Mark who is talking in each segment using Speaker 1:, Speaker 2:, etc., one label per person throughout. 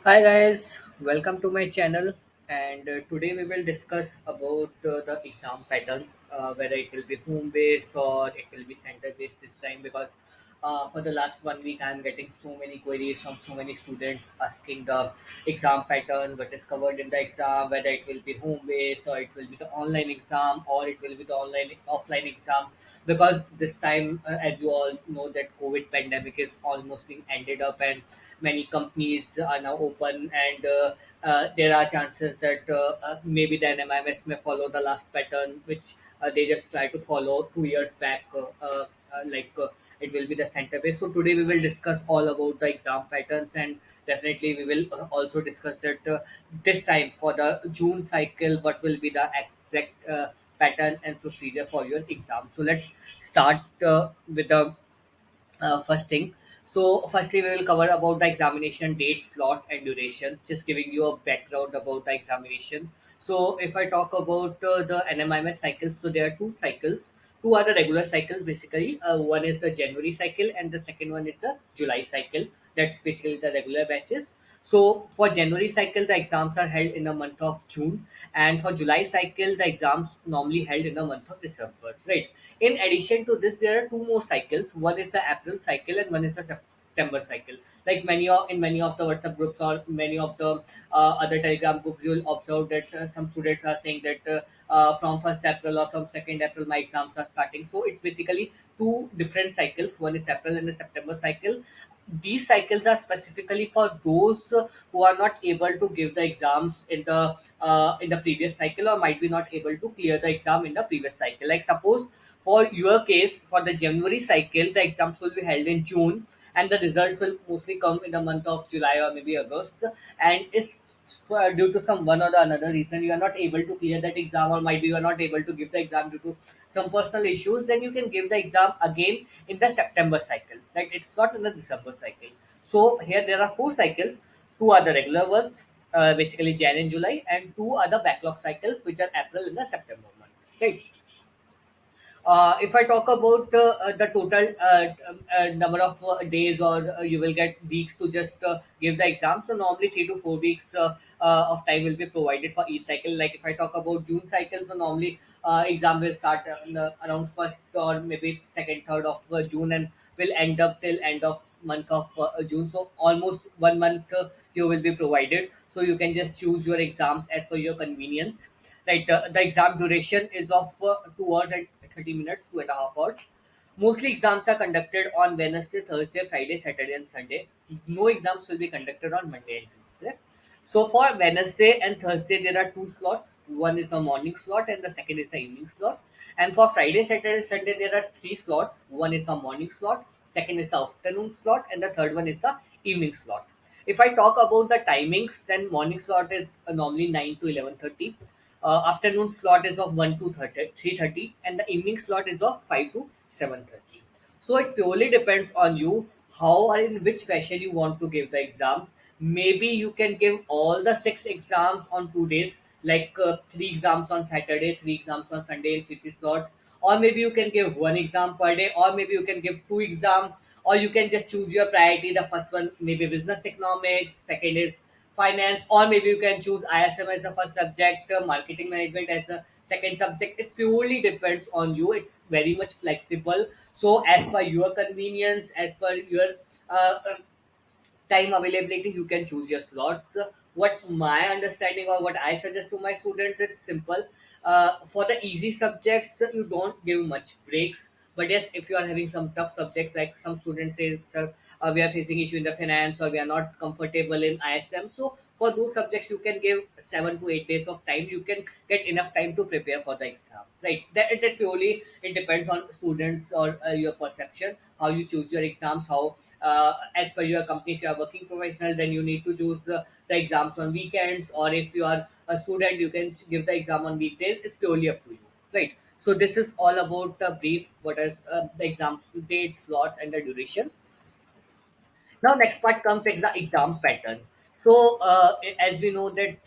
Speaker 1: Hi guys, welcome to my channel and today we will discuss about the exam pattern, whether it will be home based or it will be center based this time because for the last 1 week I am getting so many queries from so many students asking the exam pattern, what is covered in the exam, whether it will be home based or it will be the online exam or it will be the online offline exam because this time as you all know that COVID pandemic is almost being ended up and many companies are now open and there are chances that maybe the NMIMS may follow the last pattern which they just try to follow 2 years back it will be the center base. So today we will discuss all about the exam patterns and definitely we will also discuss that this time for the June cycle what will be the exact pattern and procedure for your exam. So let's start with the first thing. So, firstly, we will cover about the examination date, slots, and duration. Just giving you a background about the examination. So, if I talk about the NMIMS cycles, so there are two cycles. Two are the regular cycles basically. One is the January cycle, and the second one is the July cycle. That's basically the regular batches. So for January cycle, the exams are held in the month of June, and for July cycle, the exams normally held in the month of December. Right. In addition to this, there are two more cycles. One is the April cycle, and one is the September cycle. Like many of the WhatsApp groups or many of the other Telegram groups, you'll observe that some students are saying that from 1st April or from 2nd April, my exams are starting. So it's basically two different cycles. One is April and the September cycle. These cycles are specifically for those who are not able to give the exams in the previous cycle or might be not able to clear the exam in the previous cycle. Like suppose for your case, for the January cycle, the exams will be held in June and the results will mostly come in the month of July or maybe August. And it's due to some one or the another reason you are not able to clear that exam or might be you are not able to give the exam due to some personal issues, then you can give the exam again in the September cycle. Like it's not in the December cycle. So here there are four cycles. Two are the regular ones, basically Jan and July, and two are the backlog cycles, which are April and the September month. Right. If I talk about the total number of days or you will get weeks to just give the exam, so normally 3 to 4 weeks of time will be provided for each cycle. Like if I talk about June cycle, so normally exam will start around first or maybe second, third of June and will end up till end of month of June. So almost 1 month you will be provided. So you can just choose your exams as per your convenience. Right, the exam duration is of 2 hours and 30 minutes, 2.5 hours. Mostly exams are conducted on Wednesday, Thursday, Friday, Saturday, and Sunday. No exams will be conducted on Monday and Tuesday. So for Wednesday and Thursday, there are two slots. One is the morning slot, and the second is the evening slot. And for Friday, Saturday, Sunday, there are three slots. One is the morning slot, second is the afternoon slot, and the third one is the evening slot. If I talk about the timings, then morning slot is normally 9 to 11:30. Afternoon slot is of 1 to 3:30, and the evening slot is of 5 to 7:30. So it purely depends on you how or in which fashion you want to give the exam. Maybe you can give all the six exams on 2 days, like three exams on Saturday, three exams on Sunday in city slots, or maybe you can give one exam per day, or maybe you can give two exams, or you can just choose your priority. The first one maybe business economics, second is finance, or maybe you can choose ISM as the first subject, marketing management as the second subject. It purely depends on you. It's very much flexible. So as per your convenience, as per your time availability, you can choose your slots. What my understanding or what I suggest to my students, it's simple. For the easy subjects, you don't give much breaks. But yes, if you are having some tough subjects, like some students say, sir, we are facing issue in the finance or we are not comfortable in ISM. So for those subjects, you can give 7 to 8 days of time. You can get enough time to prepare for the exam. Right? That purely it depends on students or your perception, how you choose your exams, how as per your company, if you are working professional, then you need to choose the exams on weekends, or if you are a student, you can give the exam on weekdays. It's purely up to you, right? So this is all about the brief, what is the exams dates, slots, and the duration. Now, next part comes exam pattern. So, as we know that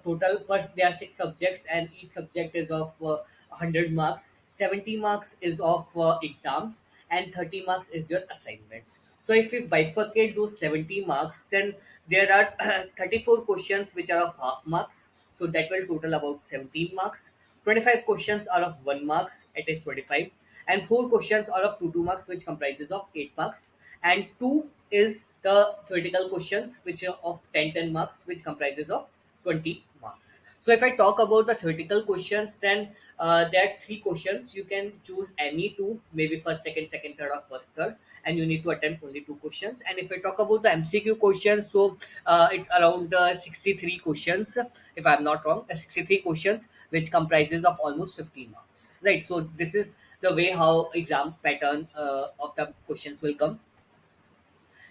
Speaker 1: total first there are six subjects, and each subject is of 100 marks. 70 marks is of exams, and 30 marks is your assignments. So if we bifurcate those 70 marks, then there are 34 questions which are of half marks. So that will total about 17 marks. 25 questions are of 1 marks, it is 25. And 4 questions are of 2 marks, which comprises of 8 marks. And 2 is the theoretical questions, which are of 10 marks, which comprises of 20 marks. So if I talk about the theoretical questions, then there are three questions. You can choose any two, maybe first, second, third, or first, third, and you need to attempt only two questions. And if I talk about the MCQ questions, so it's around 63 questions, if I'm not wrong, 63 questions, which comprises of almost 15 marks. Right. So this is the way how exam pattern of the questions will come.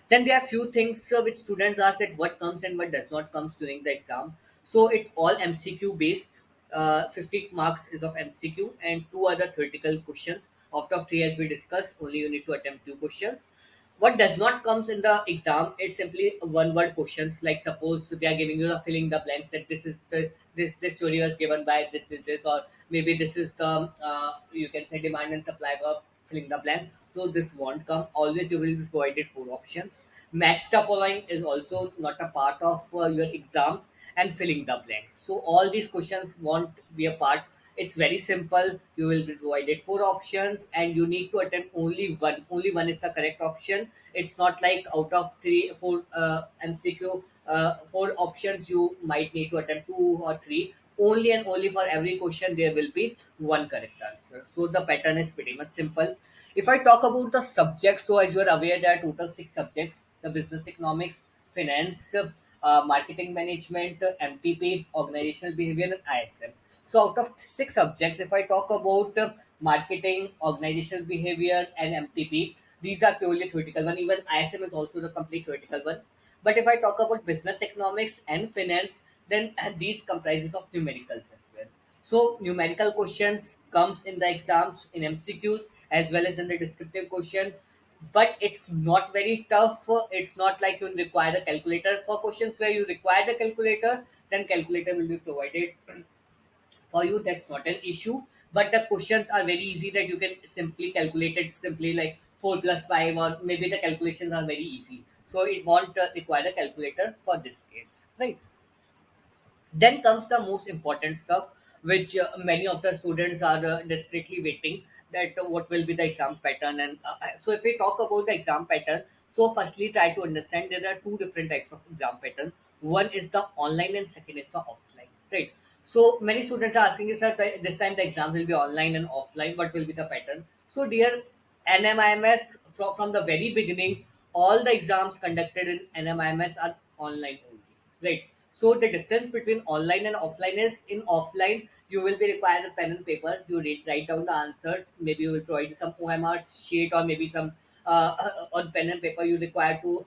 Speaker 1: Then there are few things which students ask that what comes and what does not comes during the exam. So it's all MCQ based. 50 marks is of MCQ and two other theoretical questions. Out of three, as we discussed, only you need to attempt two questions. What does not comes in the exam, it's simply one word questions. Like suppose they are giving you the filling the blanks that this is the this theory was given by this is this, or maybe this is the you can say demand and supply of filling the blank. So this won't come. Always you will be provided four options. Match the following is also not a part of your exam, and filling the blanks. So all these questions won't be a part. It's very simple. You will be provided four options, and you need to attempt only one. Only one is the correct option. It's not like out of three, four MCQ, four options you might need to attempt two or three. Only and only for every question there will be one correct answer. So the pattern is pretty much simple. If I talk about the subjects, so as you are aware, there are total six subjects: the business economics, finance, marketing management, MPP, organizational behavior, and ISM. So out of six subjects, if I talk about marketing, organizational behavior, and MPP, these are purely theoretical one. Even ISM is also the complete theoretical one. But if I talk about business economics and finance, then these comprises of numericals as well. So numerical questions comes in the exams in MCQs as well as in the descriptive question, but it's not very tough. It's not like you require a calculator. For questions where you require the calculator, then calculator will be provided for you. That's not an issue. But the questions are very easy that you can simply calculate it simply like 4 plus 5, or maybe the calculations are very easy. So it won't require a calculator for this case, right? Then comes the most important stuff, which many of the students are desperately waiting that what will be the exam pattern. And so, if we talk about the exam pattern, so firstly, try to understand there are two different types of exam pattern. One is the online, and second is the offline. Right. So many students are asking, is that this time the exam will be online and offline? What will be the pattern? So, dear NMIMS, from the very beginning, all the exams conducted in NMIMS are online only. Right. So the difference between online and offline is in offline you will be required a pen and paper. You write down the answers. Maybe you will provide some OMR sheet, or maybe some on pen and paper. You require to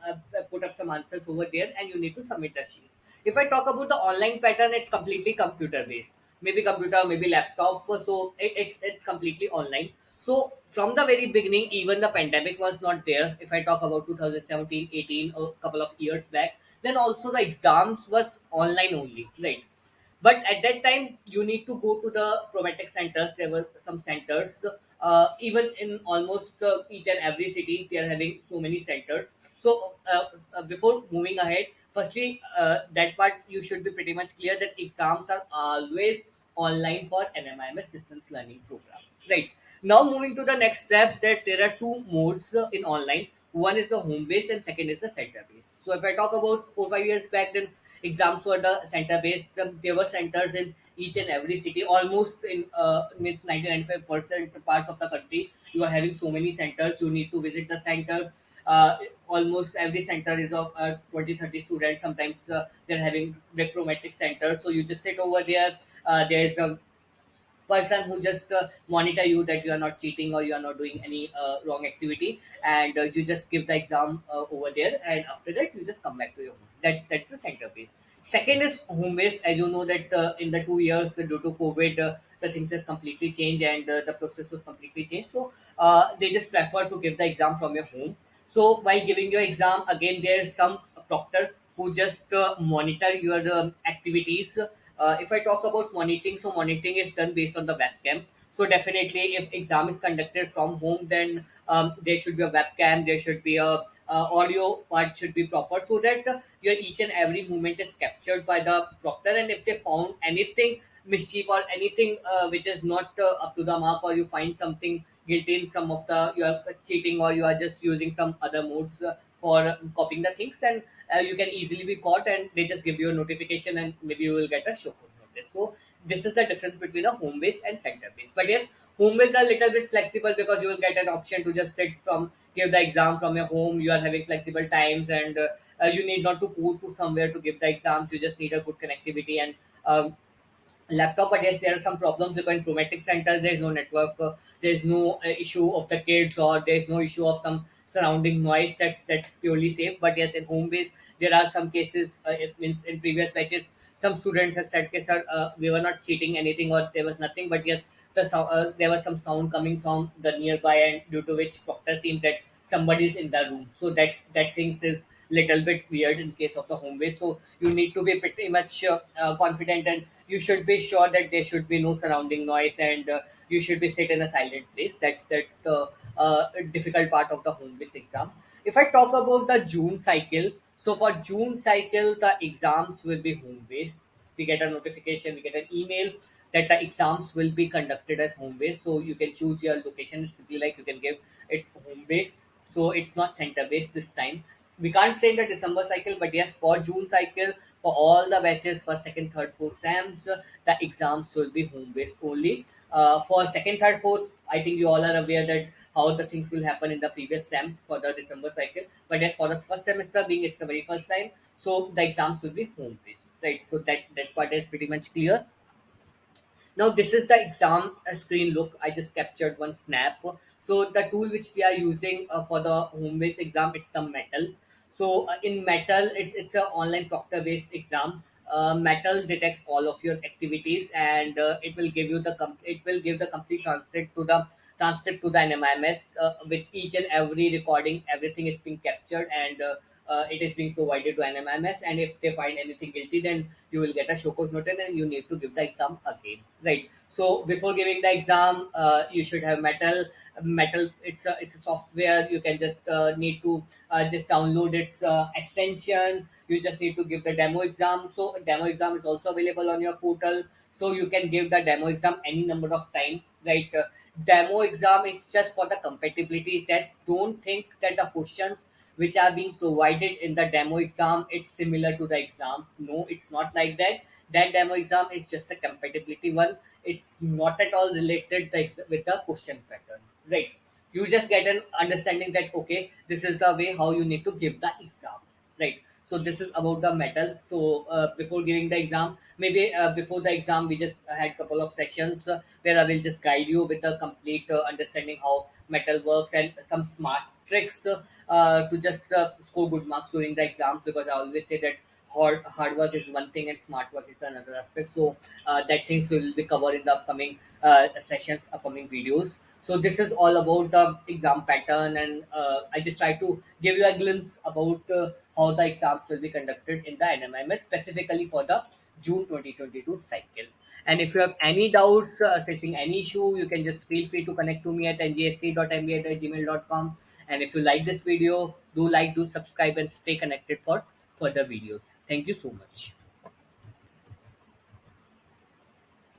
Speaker 1: put up some answers over there, and you need to submit a sheet. If I talk about the online pattern, it's completely computer based. Maybe computer, maybe laptop. So it's completely online. So from the very beginning, even the pandemic was not there. If I talk about 2017, 18, a couple of years back, then also the exams was online only, right? But at that time you need to go to the prometric centers. There were some centers, even in almost each and every city they are having so many centers. So before moving ahead, firstly, that part you should be pretty much clear that exams are always online for NMIMS distance learning program, right? Now moving to the next step, that there are two modes in online. One is the home based and second is the center based. So if I talk about 4 5 years back, then exams were the center based. There were centers in each and every city, almost in 90 95% parts of the country. You are having so many centers. You need to visit the center. Almost every center is of 20 30 students. Sometimes they're having backrometric centers. So you just sit over there. There's a person who just monitor you that you are not cheating or you are not doing any wrong activity, and you just give the exam over there, and after that you just come back to your home. That's the center base. Second is home base. As you know that in the 2 years due to COVID, the things have completely changed, and the process was completely changed. So they just prefer to give the exam from your home. So while giving your exam, again there is some proctor who just monitor your activities. If I talk about monitoring, so monitoring is done based on the webcam. So definitely, if exam is conducted from home, then there should be a webcam. There should be a audio part should be proper, so that your each and every movement is captured by the proctor. And if they found anything mischief or anything which is not up to the mark, or you find something guilty in some of the, you are cheating or you are just using some other modes for copying the things, and you can easily be caught, and they just give you a notification and maybe you will get a show code notice. So this is the difference between a home base and center base. But yes, home base are a little bit flexible because you will get an option to just sit from, give the exam from your home. You are having flexible times, and you need not to go to somewhere to give the exams. You just need a good connectivity and laptop. But yes, there are some problems because in traumatic centers there is no network, there is no issue of the kids, or there is no issue of some surrounding noise. That's purely safe. But yes, in home base there are some cases, it means in previous batches some students have said, okay sir, we were not cheating anything or there was nothing, but yes, there was some sound coming from the nearby, and due to which proctor seemed that somebody is in the room. So that things is little bit weird in case of the home base. So you need to be pretty much confident, and you should be sure that there should be no surrounding noise, and you should be sit in a silent place. That's the difficult part of the home base exam. If I talk about the June cycle, so for June cycle the exams will be home based. We get a notification, we get an email that the exams will be conducted as home based. So you can choose your location. It's simply like you can give it's home based, so it's not center based this time. We can't say in the December cycle, but yes, for June cycle, for all the batches for second, third, fourth exams, the exams will be home based only. For second, third, fourth, I think you all are aware that how the things will happen in the previous sem for the December cycle. But yes, for the first semester, being it's the very first time, so the exams will be home based, right? So that's what is pretty much clear. Now this is the exam screen look. I just captured one snap. So the tool which we are using for the home based exam, it's the Metal. So in Metal, it's a online proctor based exam. Metal detects all of your activities, and it will give you the it will give the complete transcript to the NMIMS, which each and every recording, everything is being captured, and it is being provided to NMIMS. And if they find anything guilty, then you will get a show cause notice, and you need to give the exam again, right? So before giving the exam, you should have Metal. It's a software. You can just need to just download its extension. You just need to give the demo exam. So a demo exam is also available on your portal, so you can give the demo exam any number of time, right? Demo exam is just for the compatibility test. Don't think that the questions which are being provided in the demo exam it's similar to the exam. No, it's not like that. That demo exam is just a compatibility one. It's not at all related with the question pattern, right? You just get an understanding that okay, this is the way how you need to give the exam, right? So this is about the Metal. So before giving the exam, maybe before the exam we just had couple of sessions where I will just guide you with a complete understanding how Metal works, and some smart tricks to just score good marks during the exams. Because I always say that hard work is one thing and smart work is another aspect. So that things will be covered in the upcoming sessions, upcoming videos. So this is all about the exam pattern, and I just try to give you a glimpse about how the exams will be conducted in the NMIMS specifically for the June 2022 cycle. And if you have any doubts facing any issue, you can just feel free to connect to me at ngasc.mba@gmail.com. And if you like this video, do like, do subscribe, and stay connected for further videos. Thank you so much.